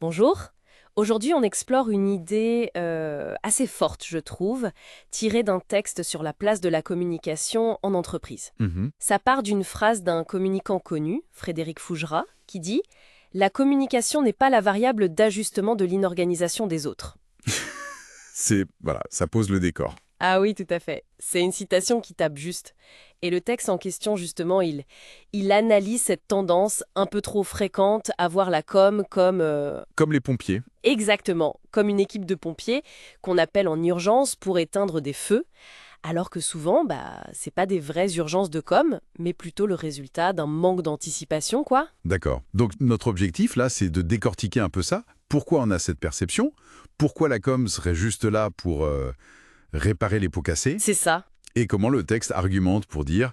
Bonjour. Aujourd'hui, on explore une idée assez forte, je trouve, tirée d'un texte sur la place de la communication en entreprise. Mhm. Ça part d'une phrase d'un communicant connu, Frédéric Fougerat, qui dit «La communication n'est pas la variable d'ajustement de l'inorganisation des autres». Voilà, ça pose le décor. Ah oui, tout à fait. C'est une citation qui tape juste. Et le texte en question, justement, il analyse cette tendance un peu trop fréquente à voir la com comme Comme les pompiers. exactement, comme une équipe de pompiers qu'on appelle en urgence pour éteindre des feux, alors que souvent, c'est pas des vraies urgences de com, mais plutôt le résultat d'un manque d'anticipation, quoi. D'accord. Donc notre objectif, là, c'est de décortiquer un peu ça. Pourquoi on a cette perception? Pourquoi la com serait juste là pour réparer les pots cassés? C'est ça. Et comment le texte argumente pour dire,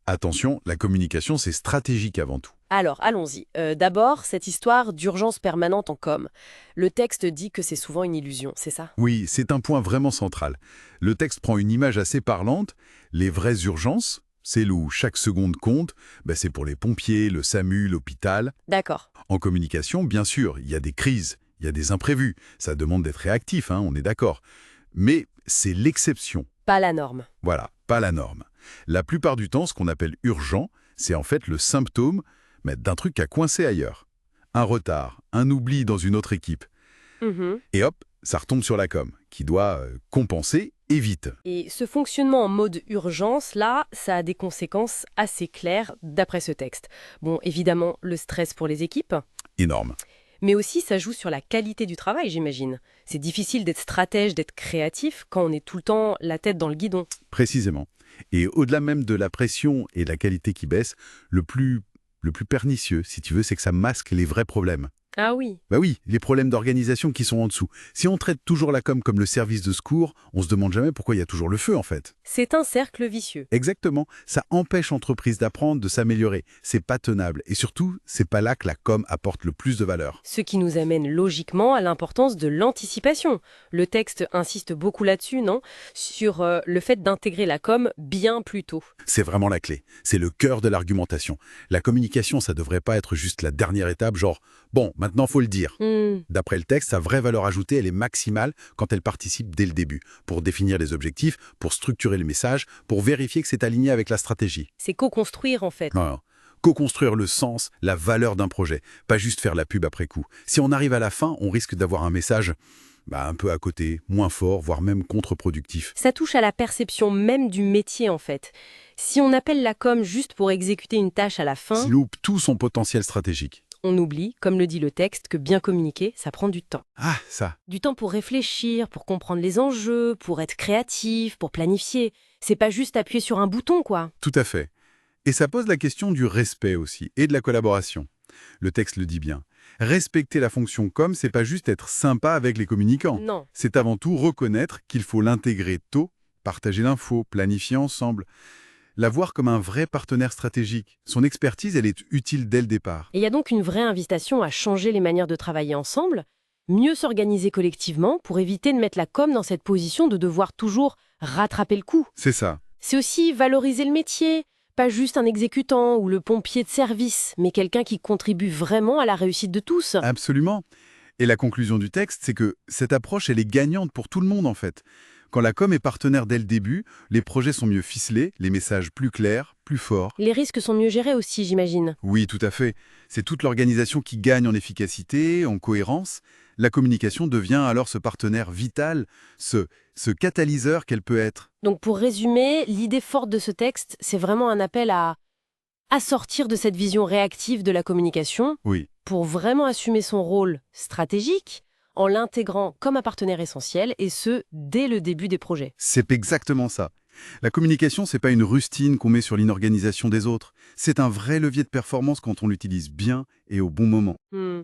attention, la communication, c'est stratégique avant tout. Alors, allons-y. D'abord, cette histoire d'urgence permanente en com. Le texte dit que c'est souvent une illusion, c'est ça? Oui, c'est un point vraiment central. Le texte prend une image assez parlante. Les vraies urgences, celles où chaque seconde compte, c'est pour les pompiers, le SAMU, l'hôpital. D'accord. En communication, bien sûr, il y a des crises, il y a des imprévus. Ça demande d'être réactif, on est d'accord. Mais c'est l'exception. Pas la norme. Voilà, pas la norme. La plupart du temps, ce qu'on appelle urgent, c'est en fait le symptôme d'un truc à coincer ailleurs. Un retard, un oubli dans une autre équipe. Mhm. Et hop, ça retombe sur la com, qui doit compenser et vite. Et ce fonctionnement en mode urgence, là, ça a des conséquences assez claires d'après ce texte. Bon, évidemment, le stress pour les équipes, Énorme. mais aussi ça joue sur la qualité du travail, j'imagine. C'est difficile d'être stratège, d'être créatif quand on est tout le temps la tête dans le guidon. Précisément. Et au-delà même de la pression et de la qualité qui baisse, le plus pernicieux, si tu veux, c'est que ça masque les vrais problèmes. Ah oui. Bah oui, les problèmes d'organisation qui sont en dessous. Si on traite toujours la com comme le service de secours, on se demande jamais pourquoi il y a toujours le feu en fait. C'est un cercle vicieux. Exactement, ça empêche l'entreprise d'apprendre, de s'améliorer. C'est pas tenable. Et surtout, c'est pas là que la com apporte le plus de valeur. Ce qui nous amène logiquement à l'importance de l'anticipation. Le texte insiste beaucoup là-dessus, non? Sur le fait d'intégrer la com bien plus tôt. C'est vraiment la clé. C'est le cœur de l'argumentation. La communication, ça devrait pas être juste la dernière étape, genre bon, maintenant faut le dire. D'après le texte, sa vraie valeur ajoutée, elle est maximale quand elle participe dès le début, pour définir les objectifs, pour structurer le message, pour vérifier que c'est aligné avec la stratégie. C'est co-construire en fait. Non, non. Co-construire le sens, la valeur d'un projet, pas juste faire la pub après coup. Si on arrive à la fin, on risque d'avoir un message un peu à côté, moins fort, voire même contre-productif. Ça touche à la perception même du métier en fait. Si on appelle la com juste pour exécuter une tâche à la fin, Loupe tout son potentiel stratégique. on oublie, comme le dit le texte, que bien communiquer, ça prend du temps. Ah, ça. Du temps pour réfléchir, pour comprendre les enjeux, pour être créatif, pour planifier. C'est pas juste appuyer sur un bouton, quoi. Tout à fait. Et ça pose la question du respect aussi, et de la collaboration. Le texte le dit bien. Respecter la fonction com, c'est pas juste être sympa avec les communicants. Non. C'est avant tout reconnaître qu'il faut l'intégrer tôt, partager l'info, planifier ensemble, la voir comme un vrai partenaire stratégique. Son expertise, elle est utile dès le départ. Et il y a donc une vraie invitation à changer les manières de travailler ensemble, mieux s'organiser collectivement pour éviter de mettre la com dans cette position de devoir toujours rattraper le coup. C'est ça. C'est aussi valoriser le métier, pas juste un exécutant ou le pompier de service, mais quelqu'un qui contribue vraiment à la réussite de tous. Absolument. Et la conclusion du texte, c'est que cette approche, elle est gagnante pour tout le monde en fait. Quand la com est partenaire dès le début, les projets sont mieux ficelés, les messages plus clairs, plus forts. Les risques sont mieux gérés aussi, j'imagine. Oui, tout à fait. C'est toute l'organisation qui gagne en efficacité, en cohérence. La communication devient alors ce partenaire vital, ce catalyseur qu'elle peut être. Donc pour résumer, l'idée forte de ce texte, c'est vraiment un appel à sortir de cette vision réactive de la communication Oui, pour vraiment assumer son rôle stratégique en l'intégrant comme un partenaire essentiel et ce, dès le début des projets. c'est exactement ça. La communication, c'est pas une rustine qu'on met sur l'inorganisation des autres. C'est un vrai levier de performance quand on l'utilise bien et au bon moment. Hmm.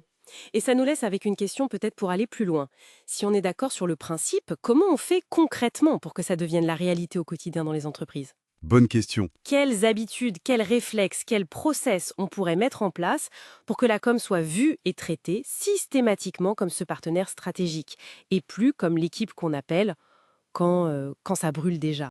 Et ça nous laisse avec une question peut-être pour aller plus loin. Si on est d'accord sur le principe, comment on fait concrètement pour que ça devienne la réalité au quotidien dans les entreprises? Bonne question. Quelles habitudes, quels réflexes, quels process on pourrait mettre en place pour que la com soit vue et traitée systématiquement comme ce partenaire stratégique et plus comme l'équipe qu'on appelle quand ça brûle déjà?